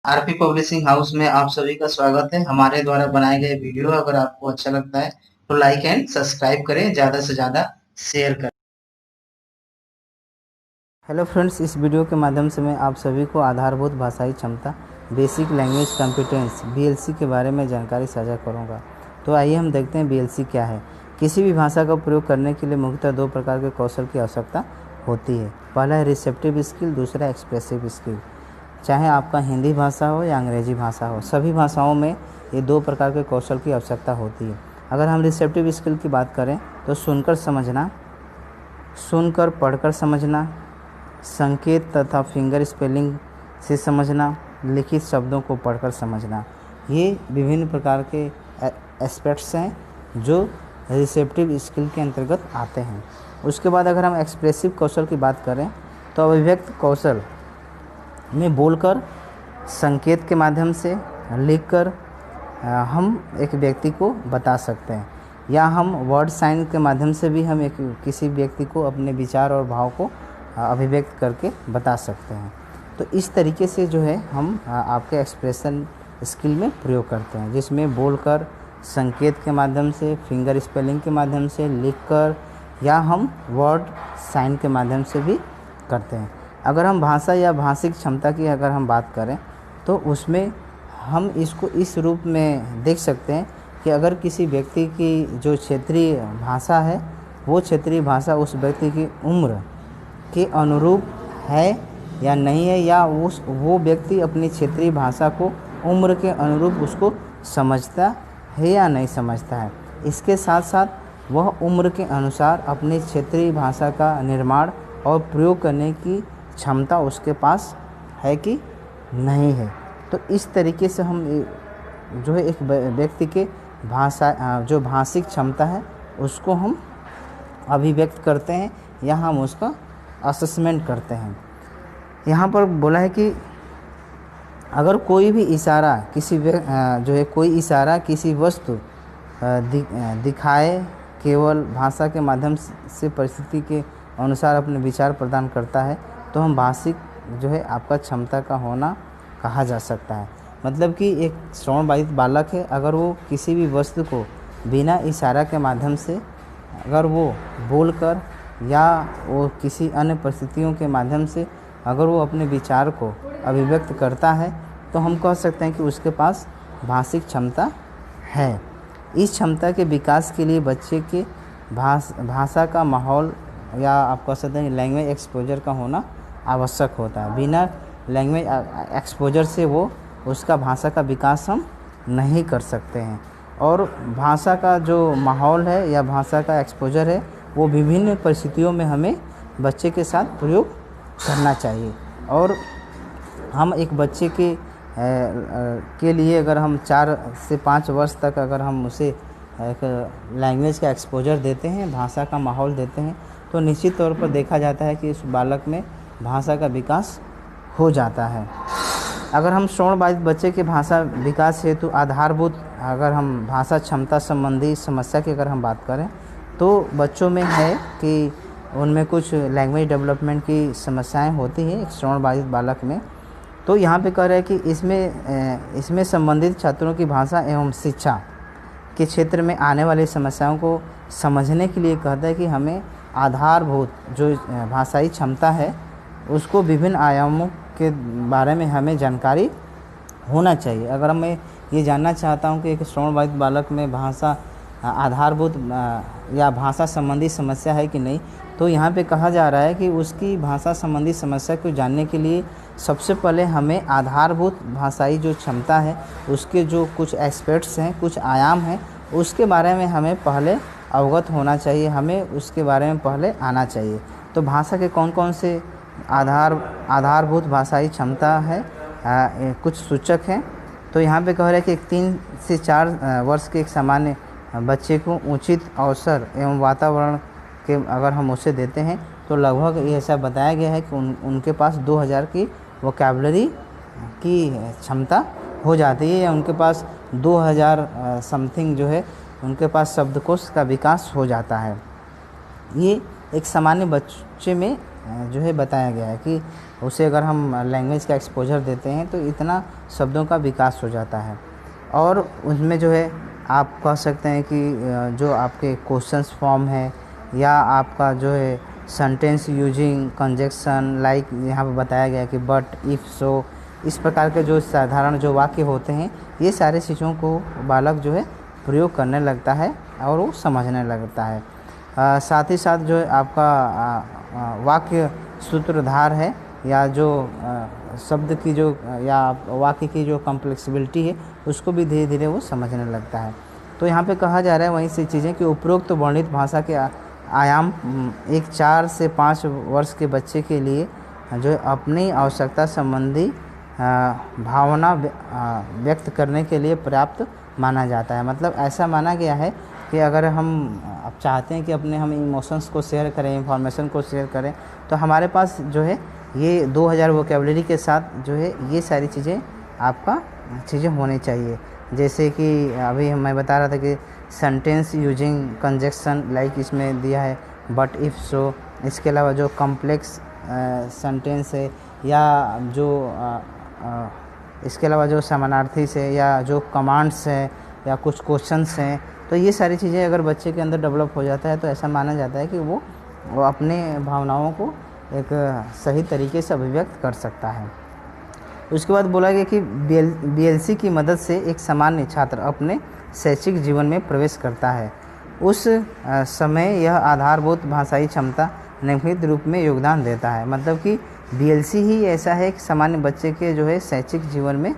RP publishing house में आप सभी का स्वागत है। हमारे द्वारा बनाए गए वीडियो अगर आपको अच्छा लगता है तो लाइक एंड सब्सक्राइब करें, ज़्यादा से ज़्यादा शेयर करें। हेलो फ्रेंड्स, इस वीडियो के माध्यम से मैं आप सभी को आधारभूत भाषाई क्षमता बेसिक लैंग्वेज कॉम्पिटेंस बीएलसी के बारे में जानकारी साझा करूंगा। तो आइए हम देखते हैं बीएलसी क्या है। किसी भी भाषा का प्रयोग करने के लिए मुख्यतः दो प्रकार के कौशल की आवश्यकता होती है। पहला है रिसेप्टिव स्किल, दूसरा एक्सप्रेसिव स्किल। चाहे आपका हिंदी भाषा हो या अंग्रेजी भाषा हो, सभी भाषाओं में ये दो प्रकार के कौशल की आवश्यकता होती है। अगर हम रिसेप्टिव स्किल की बात करें तो सुनकर समझना, सुनकर पढ़कर समझना, संकेत तथा फिंगर स्पेलिंग से समझना, लिखित शब्दों को पढ़कर समझना, ये विभिन्न प्रकार के एस्पेक्ट्स हैं जो रिसेप्टिव स्किल के अंतर्गत आते हैं। उसके बाद अगर हम एक्सप्रेसिव कौशल की बात करें तो अभिव्यक्त कौशल में बोलकर, संकेत के माध्यम से, लिखकर हम एक व्यक्ति को बता सकते हैं, या हम वर्ड साइन के माध्यम से भी हम एक किसी व्यक्ति को अपने विचार और भाव को अभिव्यक्त करके बता सकते हैं। तो इस तरीके से जो है हम आपके एक्सप्रेशन स्किल में प्रयोग करते हैं, जिसमें बोलकर, संकेत के माध्यम से, फिंगर स्पेलिंग के माध्यम से, लिखकर, या हम वर्ड साइन के माध्यम से भी करते हैं। अगर हम भाषा या भाषिक क्षमता की अगर हम बात करें तो उसमें हम इसको इस रूप में देख सकते हैं कि अगर किसी व्यक्ति की जो क्षेत्रीय भाषा है वो क्षेत्रीय भाषा उस व्यक्ति की उम्र के अनुरूप है या नहीं है, या वो व्यक्ति अपनी क्षेत्रीय भाषा को उम्र के अनुरूप उसको समझता है या नहीं समझता है। इसके साथ साथ वह उम्र के अनुसार अपनी क्षेत्रीय भाषा का निर्माण और प्रयोग करने की क्षमता उसके पास है कि नहीं है। तो इस तरीके से हम जो है एक व्यक्ति के भाषा जो भाषिक क्षमता है उसको हम अभिव्यक्त करते हैं या हम उसका असेसमेंट करते हैं। यहाँ पर बोला है कि अगर कोई भी इशारा जो है कोई इशारा किसी वस्तु दिखाए, केवल भाषा के माध्यम से परिस्थिति के अनुसार अपने विचार प्रदान करता है, तो हम भाषिक जो है आपका क्षमता का होना कहा जा सकता है। मतलब कि एक श्रवणबाधित बालक है, अगर वो किसी भी वस्तु को बिना इशारा के माध्यम से अगर वो बोलकर या वो किसी अन्य परिस्थितियों के माध्यम से अगर वो अपने विचार को अभिव्यक्त करता है तो हम कह सकते हैं कि उसके पास भाषिक क्षमता है। इस क्षमता के विकास के लिए बच्चे के भाषा का माहौल या आप कह सकते हैं लैंग्वेज एक्सपोजर का होना आवश्यक होता है। बिना लैंग्वेज एक्सपोजर से वो उसका भाषा का विकास हम नहीं कर सकते हैं। और भाषा का जो माहौल है या भाषा का एक्सपोजर है वो विभिन्न परिस्थितियों में हमें बच्चे के साथ प्रयोग करना चाहिए। और हम एक बच्चे के लिए अगर हम 4 से 5 वर्ष तक अगर हम उसे एक लैंग्वेज का एक्सपोजर देते हैं, भाषा का माहौल देते हैं, तो निश्चित तौर पर देखा जाता है कि इस बालक में भाषा का विकास हो जाता है। अगर हम श्रवणबाधित बच्चे के भाषा विकास हेतु आधारभूत अगर हम भाषा क्षमता संबंधी समस्या की अगर हम बात करें तो बच्चों में है कि उनमें कुछ लैंग्वेज डेवलपमेंट की समस्याएं होती हैं एक श्रवणबाधित बालक में। तो यहाँ पे कह रहे हैं कि इसमें संबंधित छात्रों की भाषा एवं शिक्षा के क्षेत्र में आने वाली समस्याओं को समझने के लिए कहता है कि हमें आधारभूत जो भाषाई क्षमता है उसको विभिन्न आयामों के बारे में हमें जानकारी होना चाहिए। अगर मैं ये जानना चाहता हूँ कि एक श्रवणबाधित बालक में भाषा आधारभूत या भाषा संबंधी समस्या है कि नहीं, तो यहाँ पे कहा जा रहा है कि उसकी भाषा संबंधी समस्या को जानने के लिए सबसे पहले हमें आधारभूत भाषाई जो क्षमता है उसके जो कुछ एस्पेक्ट्स हैं, कुछ आयाम हैं, उसके बारे में हमें पहले अवगत होना चाहिए, हमें उसके बारे में पहले आना चाहिए। तो भाषा के कौन कौन से आधारभूत भाषाई क्षमता है, कुछ सूचक हैं। तो यहाँ पे कह रहे हैं कि 3 से 4 वर्ष के एक सामान्य बच्चे को उचित अवसर एवं वातावरण के अगर हम उसे देते हैं तो लगभग ये ऐसा बताया गया है कि उनके पास 2000 की वोकैबुलरी की क्षमता हो जाती है, या उनके पास 2000 समथिंग जो है उनके पास शब्दकोश का विकास हो जाता है। ये एक सामान्य बच्चे में जो है बताया गया है कि उसे अगर हम लैंग्वेज का एक्सपोजर देते हैं तो इतना शब्दों का विकास हो जाता है। और उसमें जो है आप कह सकते हैं कि जो आपके क्वेश्चंस फॉर्म है या आपका जो है सेंटेंस यूजिंग कंजक्शन लाइक यहाँ पर बताया गया कि बट, इफ़, सो, इस प्रकार के जो साधारण जो वाक्य होते हैं ये सारी चीज़ों को बालक जो है प्रयोग करने लगता है और वो समझने लगता है। साथ ही साथ जो है आपका वाक्य सूत्रधार है या जो शब्द की जो या वाक्य की जो कॉम्प्लेक्सिबिलिटी है उसको भी धीरे धीरे वो समझने लगता है। तो यहाँ पे कहा जा रहा है वहीं से चीज़ें कि उपरोक्त वर्णित भाषा के आयाम एक 4 से 5 वर्ष के बच्चे के लिए जो है अपनी आवश्यकता संबंधी भावना व्यक्त करने के लिए पर्याप्त माना जाता है। मतलब ऐसा माना गया है कि अगर हम अब चाहते हैं कि अपने हम इमोशंस को शेयर करें, इंफॉर्मेशन को शेयर करें, तो हमारे पास जो है ये 2000 वोकेबलरी के साथ जो है ये सारी चीज़ें आपका चीज़ें होनी चाहिए। जैसे कि अभी मैं बता रहा था कि सेंटेंस यूजिंग कंजक्शन लाइक इसमें दिया है बट, इफ़, सो। इसके अलावा जो कॉम्प्लेक्स सेंटेंस है या जो इसके अलावा जो समानार्थी से या जो कमांड्स हैं या कुछ क्वेश्चंस हैं, तो ये सारी चीज़ें अगर बच्चे के अंदर डेवलप हो जाता है तो ऐसा माना जाता है कि वो अपने भावनाओं को एक सही तरीके से अभिव्यक्त कर सकता है। उसके बाद बोला गया कि बीएलसी की मदद से एक सामान्य छात्र अपने शैक्षिक जीवन में प्रवेश करता है। उस समय यह आधारभूत भाषाई क्षमता निम्नलिखित रूप में योगदान देता है। मतलब कि बीएलसी ही ऐसा है कि सामान्य बच्चे के जो है शैक्षिक जीवन में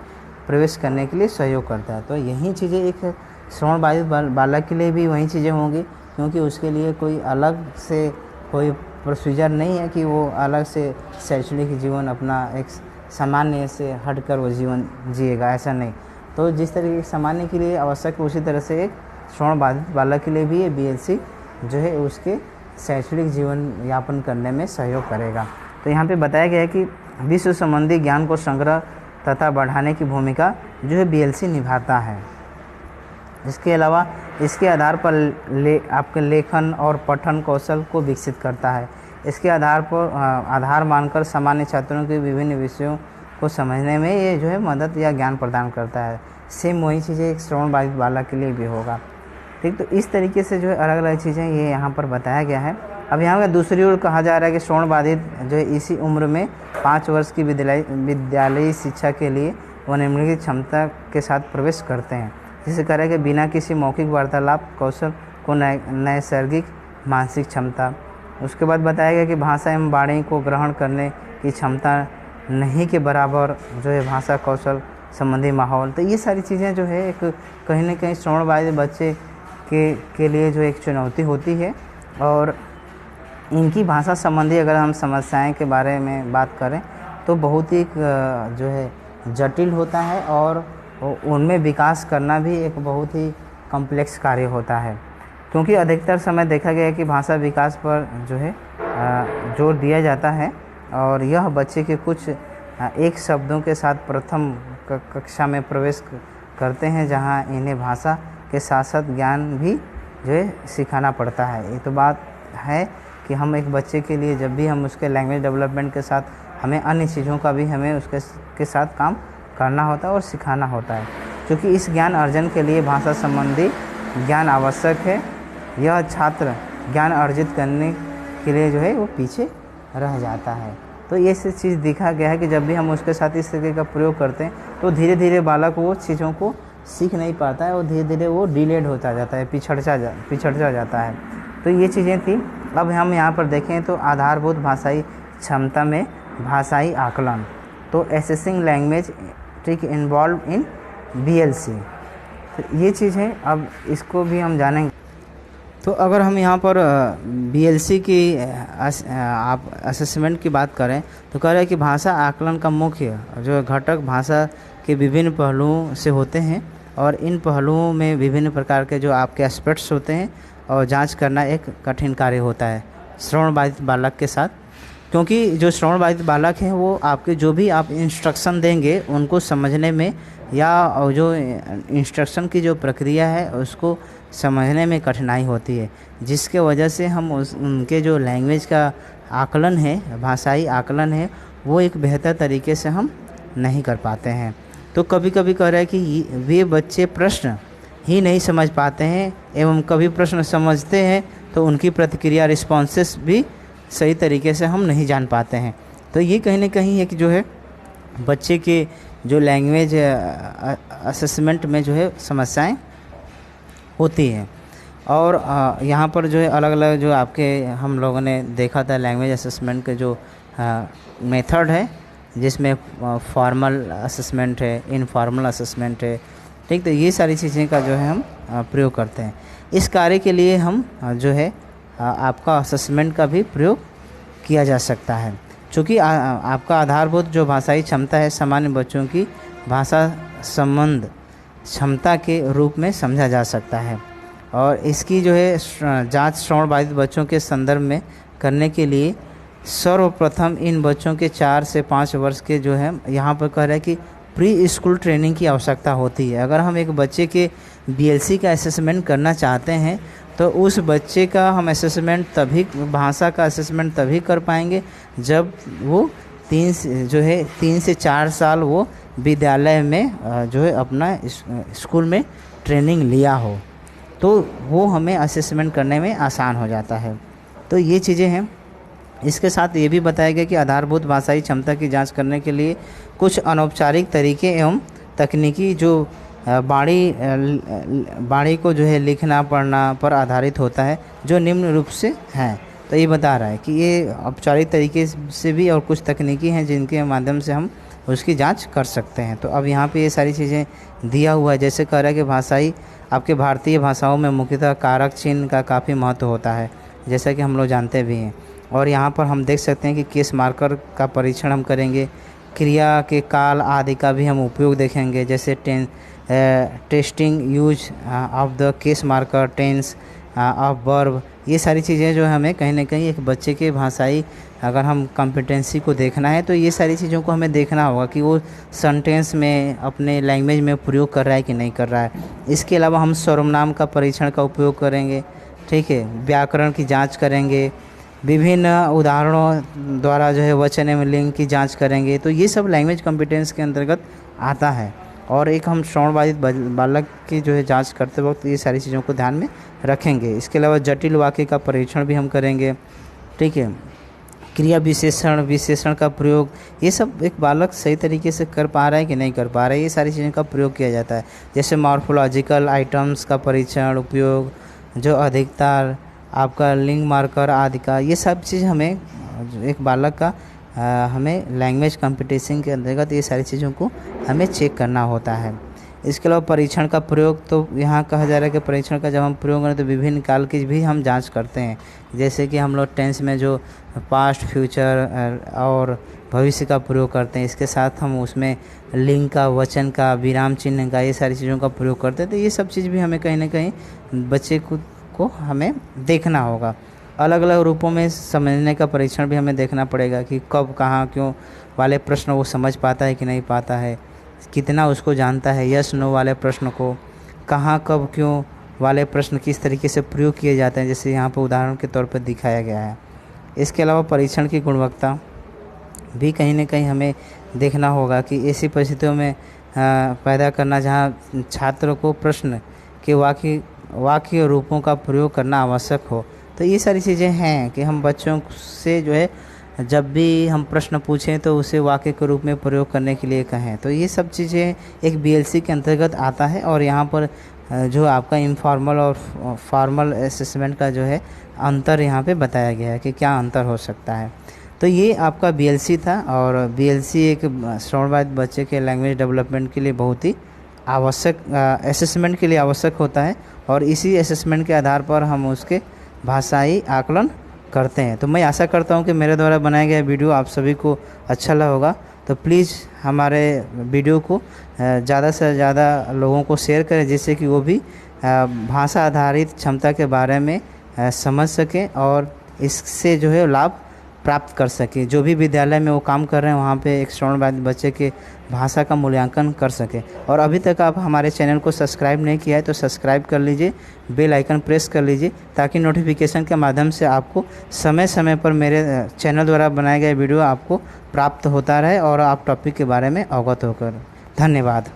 प्रवेश करने के लिए सहयोग करता है। तो यही चीज़ें एक श्रवण बाधित बालक के लिए भी वही चीज़ें होंगी, क्योंकि उसके लिए कोई अलग से कोई प्रोसीजर नहीं है कि वो अलग से शैक्षणिक जीवन अपना एक सामान्य से हटकर वो जीवन जिएगा, ऐसा नहीं। तो जिस तरीके के सामान्य के लिए आवश्यक उसी तरह से एक श्रवण बाधित बालक के लिए भी ये बीएलसी जो है उसके शैक्षणिक जीवन यापन करने में सहयोग करेगा। तो यहाँ पे बताया गया है कि विश्व संबंधी ज्ञान को संग्रह तथा बढ़ाने की भूमिका जो है बीएलसी निभाता है। इसके अलावा इसके आधार पर आपके लेखन और पठन कौशल को विकसित करता है। इसके आधार मानकर सामान्य छात्रों के विभिन्न विषयों को समझने में ये जो है मदद या ज्ञान प्रदान करता है। सेम वही चीज़ें एक श्रवण बाधित बालक के लिए भी होगा। ठीक, तो इस तरीके से जो है अलग अलग चीज़ें ये यहाँ पर बताया गया है। अब यहाँ पर दूसरी ओर कहा जा रहा है कि श्रवण बाधित जो है इसी उम्र में 5 वर्ष की विद्यालयी शिक्षा के लिए व निम्नलिखित क्षमता के साथ प्रवेश करते हैं, जिसे कह रहा है कि बिना किसी मौखिक वार्तालाप कौशल को नैसर्गिक मानसिक क्षमता। उसके बाद बताया गया कि भाषा एवं वाणी को ग्रहण करने की क्षमता नहीं के बराबर जो है भाषा कौशल संबंधी माहौल। तो ये सारी चीज़ें जो है एक कहीं ना कहीं श्रवण बाधित बच्चे के लिए जो एक चुनौती होती है। और इनकी भाषा संबंधी अगर हम समस्याएं के बारे में बात करें तो बहुत ही जो है जटिल होता है और उनमें विकास करना भी एक बहुत ही कॉम्प्लेक्स कार्य होता है, क्योंकि अधिकतर समय देखा गया है कि भाषा विकास पर जो है जोर दिया जाता है और यह बच्चे के कुछ एक शब्दों के साथ प्रथम कक्षा में प्रवेश करते हैं, जहां इन्हें भाषा के साथ साथ ज्ञान भी जो है सिखाना पड़ता है। ये तो बात है कि हम एक बच्चे के लिए जब भी हम उसके लैंग्वेज डेवलपमेंट के साथ हमें अन्य चीज़ों का भी हमें उसके साथ काम करना होता है और सिखाना होता है, क्योंकि इस ज्ञान अर्जन के लिए भाषा संबंधी ज्ञान आवश्यक है। यह छात्र ज्ञान अर्जित करने के लिए जो है वो पीछे रह जाता है। तो ये चीज़ देखा गया है कि जब भी हम उसके साथ इस तरीके का प्रयोग करते हैं तो धीरे धीरे बालक वो चीज़ों को सीख नहीं पाता है और धीरे धीरे वो डिलेड होता जाता है, पिछड़ता जाता है। तो ये चीज़ें थी। अब हम यहाँ पर देखें तो आधारभूत भाषाई क्षमता में भाषाई आकलन, तो एसेसिंग लैंग्वेज ठीक इन्वॉल्व इन बीएलसी, तो ये चीज़ है। अब इसको भी हम जानेंगे। तो अगर हम यहाँ पर बीएलसी की आप असेसमेंट की बात करें तो कह रहे हैं कि भाषा आकलन का मुख्य जो घटक भाषा के विभिन्न पहलुओं से होते हैं और इन पहलुओं में विभिन्न प्रकार के जो आपके एस्पेक्ट्स होते हैं और जांच करना एक कठिन कार्य होता है श्रवण बाधित बालक के साथ, क्योंकि जो श्रवण बाधित बालक हैं वो आपके जो भी आप इंस्ट्रक्शन देंगे उनको समझने में या जो इंस्ट्रक्शन की जो प्रक्रिया है उसको समझने में कठिनाई होती है, जिसके वजह से हम उनके जो लैंग्वेज का आकलन है, भाषाई आकलन है, वो एक बेहतर तरीके से हम नहीं कर पाते हैं। तो कभी कभी कह रहा है कि वे बच्चे प्रश्न ही नहीं समझ पाते हैं एवं कभी प्रश्न समझते हैं तो उनकी प्रतिक्रिया रिस्पॉन्सेस भी सही तरीके से हम नहीं जान पाते हैं। तो ये कहीं ना कहीं है कि जो है बच्चे के जो लैंग्वेज असेसमेंट में जो है समस्याएं होती हैं। और यहाँ पर जो है अलग अलग जो आपके हम लोगों ने देखा था लैंग्वेज असेसमेंट के जो मेथड है, जिसमें फॉर्मल असेसमेंट है, इनफॉर्मल असेसमेंट है, ठीक। तो ये सारी चीज़ें का जो है हम प्रयोग करते हैं। इस कार्य के लिए हम जो है आपका असेसमेंट का भी प्रयोग किया जा सकता है, चूँकि आपका आधारभूत जो भाषाई क्षमता है सामान्य बच्चों की भाषा संबंध क्षमता के रूप में समझा जा सकता है। और इसकी जो है जांच श्रवण बाधित बच्चों के संदर्भ में करने के लिए सर्वप्रथम इन बच्चों के 4 से 5 वर्ष के जो है यहाँ पर कह रहा है कि प्री स्कूल ट्रेनिंग की आवश्यकता होती है। अगर हम एक बच्चे के बीएलसी का असेसमेंट करना चाहते हैं तो उस बच्चे का हम असेसमेंट तभी, भाषा का असेसमेंट तभी कर पाएंगे जब वो 3 से 4 साल वो विद्यालय में जो है अपना स्कूल में ट्रेनिंग लिया हो, तो वो हमें असेसमेंट करने में आसान हो जाता है। तो ये चीज़ें हैं। इसके साथ ये भी बताया गया कि आधारभूत भाषाई क्षमता की जांच करने के लिए कुछ अनौपचारिक तरीके एवं तकनीकी जो बाणी को जो है लिखना पढ़ना पर आधारित होता है, जो निम्न रूप से हैं। तो ये बता रहा है कि ये औपचारिक तरीके से भी और कुछ तकनीकी हैं जिनके माध्यम से हम उसकी जांच कर सकते हैं। तो अब यहाँ पे ये सारी चीज़ें दिया हुआ है। जैसे कह रहा है कि भाषाई आपके भारतीय भाषाओं में मुख्यतः कारक चिन्ह का काफ़ी महत्व होता है, जैसा कि हम लोग जानते भी हैं। और यहाँ पर हम देख सकते हैं कि केस मार्कर का परीक्षण हम करेंगे, क्रिया के काल आदि का भी हम उपयोग देखेंगे, जैसे testing use of the case marker, tense of verb, ये सारी चीज़ें जो हमें कहीं ना कहीं एक बच्चे के भाषाई अगर हम कॉम्पिटेंसी को देखना है तो ये सारी चीज़ों को हमें देखना होगा कि वो सेंटेंस में अपने लैंग्वेज में प्रयोग कर रहा है कि नहीं कर रहा है। इसके अलावा हम सर्वनाम का परीक्षण का उपयोग करेंगे, ठीक है, व्याकरण की जांच करेंगे, विभिन्न उदाहरणों द्वारा जो है वचन एवं लिंग की जांच करेंगे। तो ये सब लैंग्वेज कॉम्पिटेंस के अंतर्गत आता है। और एक हम श्रवण बाधित बालक की जो है जांच करते वक्त ये सारी चीज़ों को ध्यान में रखेंगे। इसके अलावा जटिल वाक्य का परीक्षण भी हम करेंगे, ठीक है, क्रिया विशेषण का प्रयोग, ये सब एक बालक सही तरीके से कर पा रहा है कि नहीं कर पा रहा है, ये सारी चीज़ों का प्रयोग किया जाता है। जैसे मॉर्फोलॉजिकल आइटम्स का परीक्षण, उपयोग, जो अधिकतर आपका लिंग मार्कर आदि का, ये सब चीज़ हमें एक बालक का हमें लैंग्वेज कंपटीशन के अंतर्गत ये सारी चीज़ों को हमें चेक करना होता है। इसके अलावा परीक्षण का प्रयोग, तो यहाँ कहा जा रहा है कि परीक्षण का जब हम प्रयोग करें तो विभिन्न काल की भी हम जांच करते हैं। जैसे कि हम लोग टेंस में जो पास्ट, फ्यूचर और भविष्य का प्रयोग करते हैं, इसके साथ हम उसमें लिंग का, वचन का, विराम चिन्ह का, ये सारी चीज़ों का प्रयोग करते हैं। तो ये सब चीज़ भी हमें कहीं ना कहीं बच्चे को हमें देखना होगा। अलग अलग रूपों में समझने का परीक्षण भी हमें देखना पड़ेगा कि कब, कहाँ, क्यों वाले प्रश्न वो समझ पाता है कि नहीं पाता है, कितना उसको जानता है, यस नो वाले प्रश्न को, कहाँ, कब, क्यों वाले प्रश्न किस तरीके से प्रयोग किए जाते हैं, जैसे यहाँ पर उदाहरण के तौर पर दिखाया गया है। इसके अलावा परीक्षण की गुणवत्ता भी कहीं ना कहीं हमें देखना होगा कि ऐसी परिस्थितियों में पैदा करना जहाँ छात्र को प्रश्न के वाक्य रूपों का प्रयोग करना आवश्यक हो। तो ये सारी चीज़ें हैं कि हम बच्चों से जो है जब भी हम प्रश्न पूछें तो उसे वाक्य के रूप में प्रयोग करने के लिए कहें। तो ये सब चीज़ें एक बीएलसी के अंतर्गत आता है। और यहाँ पर जो आपका इनफॉर्मल और फॉर्मल असेसमेंट का जो है अंतर यहाँ पे बताया गया है कि क्या अंतर हो सकता है। तो ये आपका बीएलसी था। और बीएलसी एक श्रवण बाधित बच्चे के लैंग्वेज डेवलपमेंट के लिए बहुत ही आवश्यक, असेसमेंट के लिए आवश्यक होता है। और इसी असेसमेंट के आधार पर हम उसके भाषाई आकलन करते हैं। तो मैं आशा करता हूं कि मेरे द्वारा बनाया गया वीडियो आप सभी को अच्छा लगा होगा। तो प्लीज़ हमारे वीडियो को ज़्यादा से ज़्यादा लोगों को शेयर करें, जिससे कि वो भी भाषा आधारित क्षमता के बारे में समझ सकें और इससे जो है लाभ प्राप्त कर सके। जो भी विद्यालय में वो काम कर रहे हैं वहाँ पे एक श्रवण बच्चे के भाषा का मूल्यांकन कर सके। और अभी तक आप हमारे चैनल को सब्सक्राइब नहीं किया है तो सब्सक्राइब कर लीजिए, बेल आइकन प्रेस कर लीजिए, ताकि नोटिफिकेशन के माध्यम से आपको समय समय पर मेरे चैनल द्वारा बनाए गए वीडियो आपको प्राप्त होता रहे और आप टॉपिक के बारे में अवगत होकर। धन्यवाद।